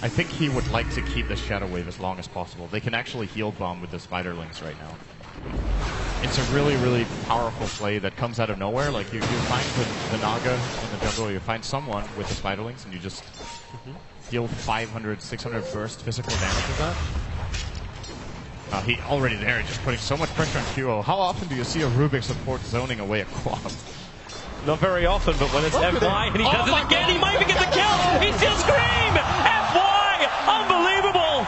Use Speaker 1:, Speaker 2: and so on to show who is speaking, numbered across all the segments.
Speaker 1: I think he would like to keep the Shadow Wave as long as possible. They can actually heal bomb with the Spiderlings right now. It's a really, really powerful play that comes out of nowhere. Like, you find the Naga in the jungle, you find someone with the Spiderlings, and you just deal 500, 600 burst physical damage with that. He already there, just putting so much pressure on QO. How often do you see a Rubik support zoning away a Quab?
Speaker 2: Not very often, but when it's FY and he does it again, he might even get the kill! He still scream! FY! Unbelievable!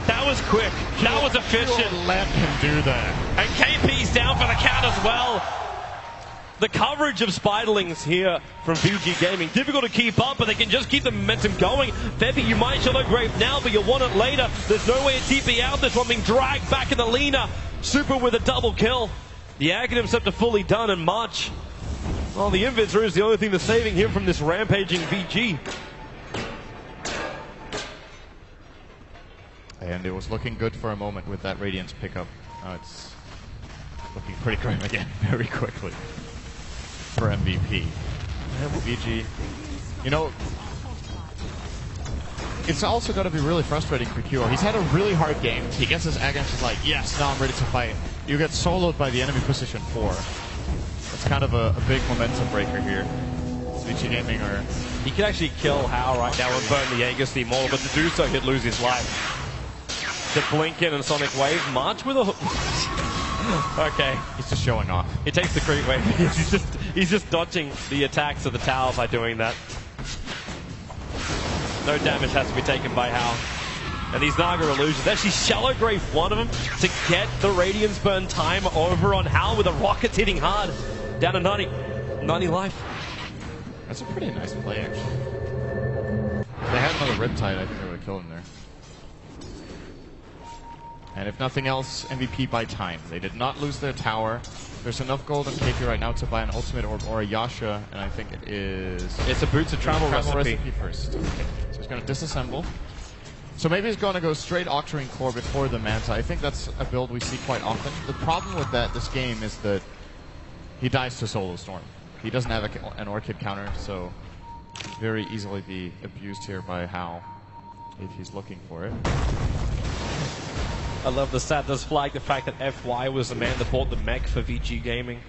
Speaker 2: That was quick. That was efficient.
Speaker 1: Let him do that.
Speaker 2: And KP's down for the count as well. The coverage of Spiderlings here from VG Gaming. Difficult to keep up, but they can just keep the momentum going. Febby, you might Shadow Grave now, but you'll want it later. There's no way to TP out. This one being dragged back in the Lina. Super with a double kill. The Aghanim Scepter fully done, and March. Well, the Invisor is the only thing that's saving him from this rampaging VG.
Speaker 1: And it was looking good for a moment with that Radiance pickup. Now it's looking pretty grim again very quickly for MVP. VG, you know, it's also got to be really frustrating for QO. He's had a really hard game. He gets his Aghanim, he's like, yes, now I'm ready to fight. You get soloed by the enemy position 4. It's kind of a big momentum breaker here. VG Gaming or...
Speaker 2: He could actually kill Hao right now and burn the Aegis the Immortal, but to do so, he'd lose his life. The blink in and Sonic Wave. March with a hook. Okay.
Speaker 1: He's just showing off.
Speaker 2: He takes the creep wave. he's just dodging the attacks of the tower by doing that. No damage has to be taken by Hao. And these Naga illusions. Actually, Shallow Grave one of them to get the Radiance burn time over on Hao with the rockets hitting hard. Down to 90 life.
Speaker 1: That's a pretty nice play, actually. If they had another Riptide, I think they would have killed him there. And if nothing else, MVP by time. They did not lose their tower. There's enough gold on KP right now to buy an ultimate or a Yasha, and I think it is...
Speaker 2: It's a Boots of Travel recipe
Speaker 1: first. Okay. So he's going to disassemble. So maybe he's going to go straight Octarine Core before the Manta. I think that's a build we see quite often. The problem with this game is that he dies to Solo Storm. He doesn't have an Orchid counter, so he can very easily be abused here by Hao if he's looking for it.
Speaker 2: I love the stat does flag the fact that FY was the man that bought the mech for VG Gaming.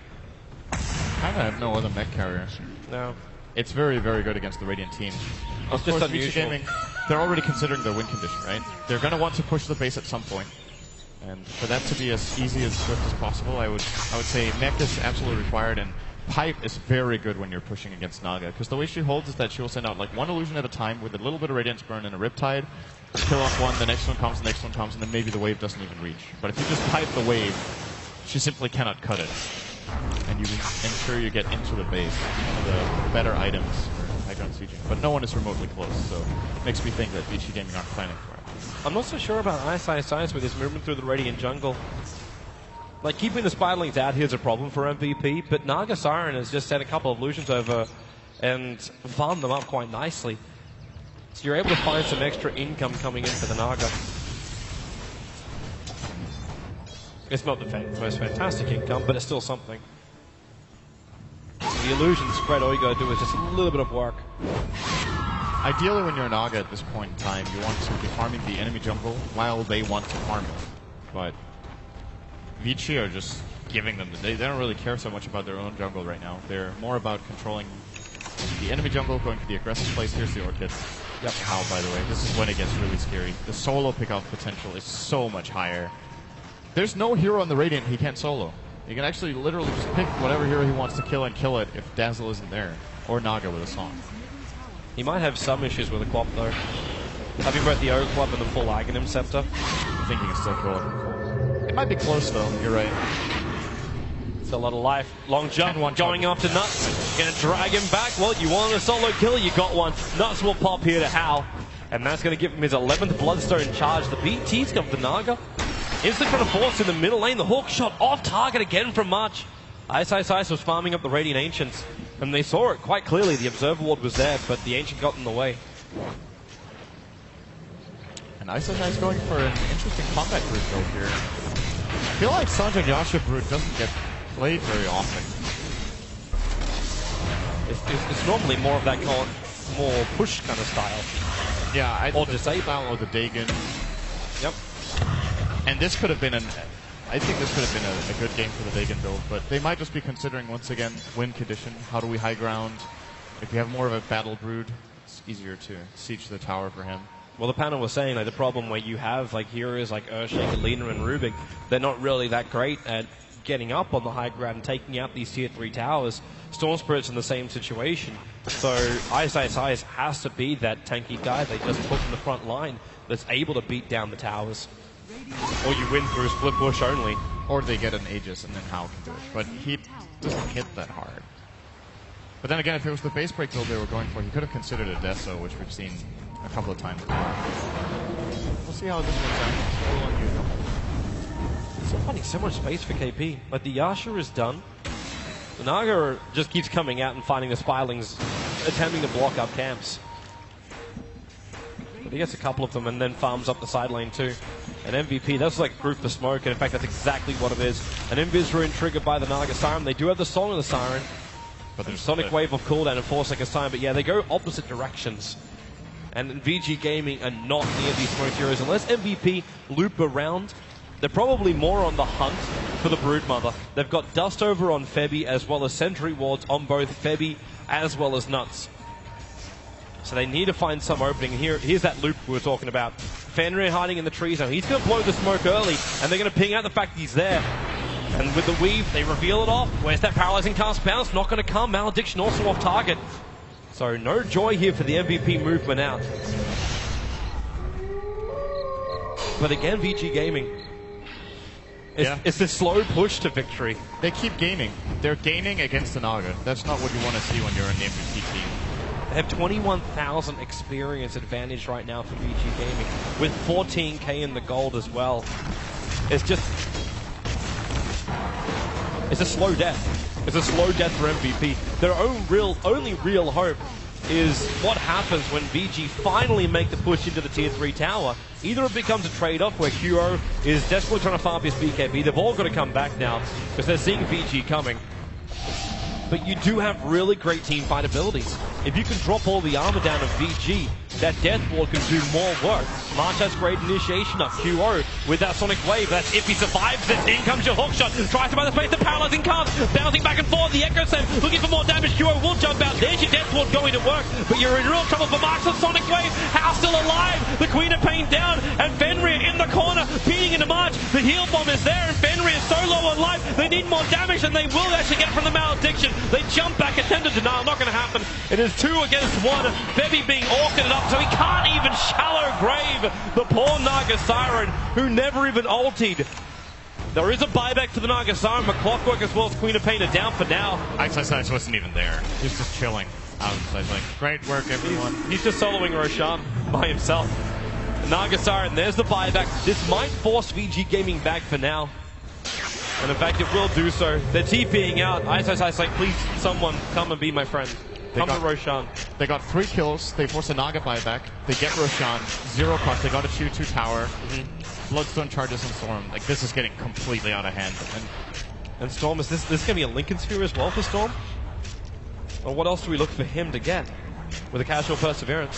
Speaker 1: Kind of have no other mech carrier.
Speaker 2: No.
Speaker 1: It's very, very good against the Radiant team. Of course, VG Gaming, they're already considering their win condition, right? They're going to want to push the base at some point. And for that to be as easy as swift as possible, I would say mech is absolutely required, and Pipe is very good when you're pushing against Naga, because the way she holds is that she will send out like one illusion at a time with a little bit of Radiance Burn and a Riptide, kill off one, the next one comes, and then maybe the wave doesn't even reach. But if you just pipe the wave, she simply cannot cut it. And you ensure you get into the base. One of the better items for high-ground sieging. But no one is remotely close, so it makes me think that VG Gaming aren't planning for it.
Speaker 2: I'm not so sure about Ice with his movement through the Radiant jungle. Like, keeping the Spiderlings out here is a problem for MVP, but Naga Siren has just sent a couple of illusions over and farmed them up quite nicely. So you're able to find some extra income coming in for the Naga. It's not the most fantastic income, but it's still something. The illusion spread, all you gotta do is just a little bit of work.
Speaker 1: Ideally, when you're a Naga at this point in time, you want to be farming the enemy jungle while they want to farm it. But Vici are just giving them, they don't really care so much about their own jungle right now. They're more about controlling the enemy jungle, going to the aggressive place. Here's the Orchid. Yep. How, by the way, this is when it gets really scary. The solo pickoff potential is so much higher. There's no hero on the Radiant he can't solo. He can actually literally just pick whatever hero he wants to kill and kill it if Dazzle isn't there. Or Naga with a song.
Speaker 2: He might have some issues with the Quap though. Having both the O Club and the full Aghanim Scepter.
Speaker 1: I think he can still kill it. It might be close though, you're right.
Speaker 2: It's a lot of life. Long jump, going after Nuts. Gonna drag him back. Well, you wanted a solo kill, you got one. Nuts will pop here to Hao. And that's gonna give him his 11th Bloodstone charge. The BT's got the Naga. Instant trying to force in the middle lane. The hook shot off target again from March. Ice was farming up the Radiant Ancients. And they saw it quite clearly. The Observer Ward was there, but the Ancient got in the way.
Speaker 1: And Ice going for an interesting combat group build here. I feel like Sanjay Yasha Brute doesn't get played very often.
Speaker 2: It's normally more of that more push kind of style.
Speaker 1: Yeah,
Speaker 2: or disable
Speaker 1: or the Dagon.
Speaker 2: Yep.
Speaker 1: And this could have been I think this could have been a good game for the Dagon build, but they might just be considering once again win condition. How do we high ground? If you have more of a battle brood, it's easier to siege the tower for him.
Speaker 2: Well, the panel was saying, like, the problem where you have, like, heroes like Earthshaker, Lina, and Rubik, they're not really that great at getting up on the high ground and taking out these tier 3 towers. Storm Spirit's in the same situation. So Ice has to be that tanky guy they just put in the front line that's able to beat down the towers. Or you win through split push only.
Speaker 1: Or they get an Aegis and then Hal can do it. But he doesn't hit that hard. But then again, if it was the base break build they were going for, he could have considered a Deso, which we've seen a couple of times now. We'll see how this works out. It's a little unusual.
Speaker 2: It's so funny, so much space for KP. Like, the Yasha is done. The Naga just keeps coming out and finding the Spylings, attempting to block up camps. But he gets a couple of them and then farms up the side lane too. An MVP, that's like group the smoke, and in fact that's exactly what it is. An Invis rune triggered by the Naga Siren. They do have the Song of the Siren. But there's Sonic Wave of cooldown in 4 seconds time, but yeah, they go opposite directions. And VG Gaming are not near these smoke heroes. Unless MVP loop around, they're probably more on the hunt for the Broodmother. They've got Dust over on Febby, as well as Sentry Wards on both Febby as well as Nuts. So they need to find some opening. Here's that loop we were talking about. Fenrir hiding in the trees now. He's going to blow the smoke early, and they're going to ping out the fact he's there. And with the weave, they reveal it off. Where's that paralyzing cast bounce? Not going to come. Malediction also off target. So no joy here for the MVP movement out. But again, VG Gaming. It's this slow push to victory.
Speaker 1: They keep gaining. They're gaining against the Naga. That's not what you want to see when you're an MVP team.
Speaker 2: They have 21,000 experience advantage right now for VG Gaming, with 14k in the gold as well. It's just... It's a slow death. It's a slow death for MVP. Their only real hope is what happens when VG finally make the push into the tier 3 tower. Either it becomes a trade-off where QO is desperately trying to farm his BKB. They've all got to come back now because they're seeing VG coming. But you do have really great team fight abilities. If you can drop all the armor down of VG, that Death Ward can do more work. March has great initiation up. QO with that Sonic Wave. That's if he survives this. In comes your hookshot. Tries to buy the space. The paralyzing cast. Bouncing back and forth. The Echo Slam looking for more damage. QO will jump out. There's your Death Ward going to work. But you're in real trouble for March. The Sonic Wave. House still alive. The Queen of Pain down. And Fenrir in the corner. Beating into March. The heal bomb is there. And Fenrir is so low on life. They need more damage than they will actually get from the Malediction. They jump back. Attempt to denial. Not going to happen. It is 2 against 1. Bebby being orchided up. So he can't even shallow grave the poor Naga Siren, who never even ultied. There is a buyback for the Naga Siren, but Clockwork as well as Queen of Pain are down for now.
Speaker 1: Ice wasn't even there. He's just chilling. Like, great work, everyone.
Speaker 2: He's just soloing Roshan by himself. Naga Siren, there's the buyback. This might force VG Gaming back for now. And in fact, it will do so. They're TPing out. Ice, like, please, someone come and be my friend. Come to Roshan.
Speaker 1: They got 3 kills. They force a Naga buyback. They get Roshan. 0 cost. They got a 2-2 tower. Bloodstone charges and Storm. Like, this is getting completely out of hand.
Speaker 2: And Storm, is this going to be a Lincoln Sphere as well for Storm? Or what else do we look for him to get with a casual Perseverance?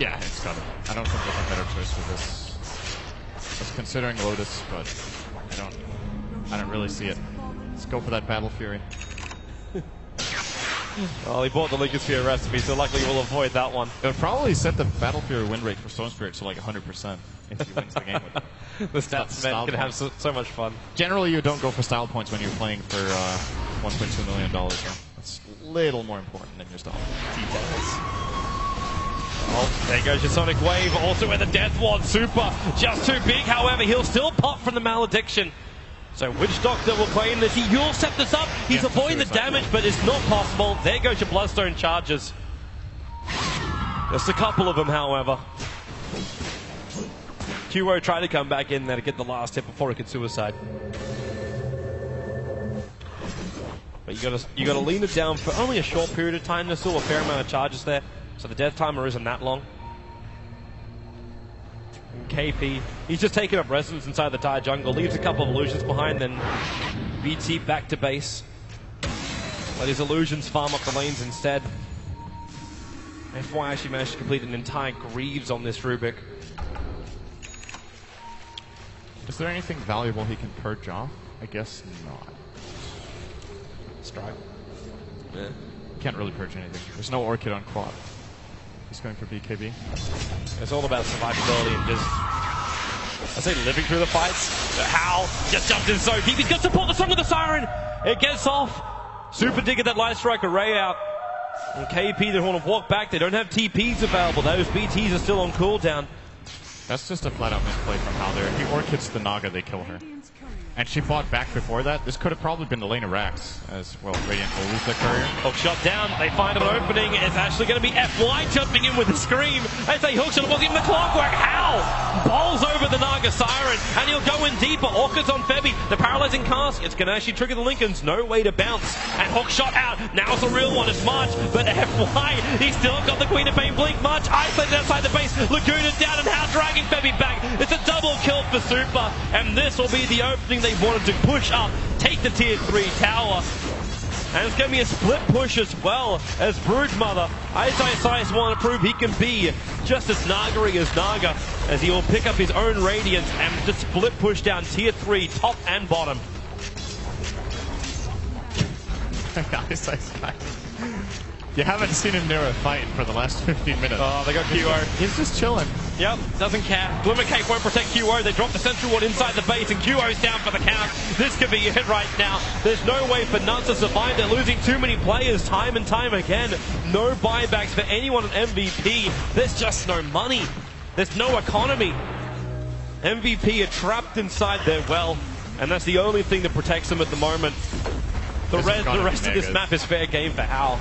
Speaker 1: Yeah, it's got it. I don't think there's a better choice for this. I was considering Lotus, but I don't really see it. Let's go for that Battle Fury.
Speaker 2: Well, he bought the Lincoln Sphere recipe, so luckily we'll avoid that one.
Speaker 1: It would probably set the Battle Fury win rate for Stone Spirit to like 100% if he wins the game with it.
Speaker 2: The stats men can have so much fun.
Speaker 1: Generally, you don't go for style points when you're playing for $1.2 million. That's a little more important than your style details.
Speaker 2: Oh, there goes your Sonic Wave, also with a Death Ward super. Just too big, however, he'll still pop from the Malediction. So Witch Doctor will claim this. He will set this up. He's avoiding the damage, but it's not possible. There goes your Bloodstone charges. Just a couple of them, however. QO tried to come back in there to get the last hit before he could suicide. But you gotta lean it down for only a short period of time. There's still a fair amount of charges there, so the death timer isn't that long. KP, he's just taking up residence inside the Dire Jungle, leaves a couple of illusions behind, then BT back to base. Let his illusions farm up the lanes instead. FY actually managed to complete an entire Greaves on this Rubik.
Speaker 1: Is there anything valuable he can purge off? I guess not.
Speaker 2: Strike.
Speaker 1: Yeah. Can't really purge anything. There's no Orchid on quad. He's going for BKB.
Speaker 2: It's all about survivability and just, I say, living through the fights. How just jumped in so deep. He's got support the Song of the Siren. It gets off. Super Digger that Light Strike array out. And KP, they want to walk back. They don't have TPs available. Those BTs are still on cooldown.
Speaker 1: That's just a flat-out misplay from Hal there. He Orchids the Naga, they kill her. And she fought back before that. This could have probably been the lane of Rax, as well. Radiant will lose the courier.
Speaker 2: Hook shot down. They find an opening. It's actually going to be FY jumping in with a scream. They say hook shot. It wasn't even the clockwork. Hal bowls over the Naga Siren, and he'll go in deeper. Orchids on Febby. The paralyzing cast. It's going to actually trigger the Lincolns. No way to bounce. And hook shot out. Now it's a real one. It's March, but FY, he's still got the Queen of Pain blink. March isolated outside the base. Laguna down, and Hal dragging Febby back. It's a double kill for Super, and this will be the opening they wanted to push up, take the tier 3 tower. And it's going to be a split push as well, as Broodmother. Ice want to prove he can be just as Naga-y as Naga, as he will pick up his own Radiance and just split push down tier 3, top and bottom.
Speaker 1: You haven't seen him near a fight for the last 15 minutes.
Speaker 2: Oh, they got QO.
Speaker 1: He's just chilling.
Speaker 2: Yep, doesn't care. Glimmer Cape won't protect QO. They drop the Sentry Ward inside the base, and QO's down for the count. This could be it right now. There's no way for Nuts to survive. They're losing too many players time and time again. No buybacks for anyone on MVP. There's just no money. There's no economy. MVP are trapped inside their well, and that's the only thing that protects them at the moment. The rest of this map is fair game for Hal.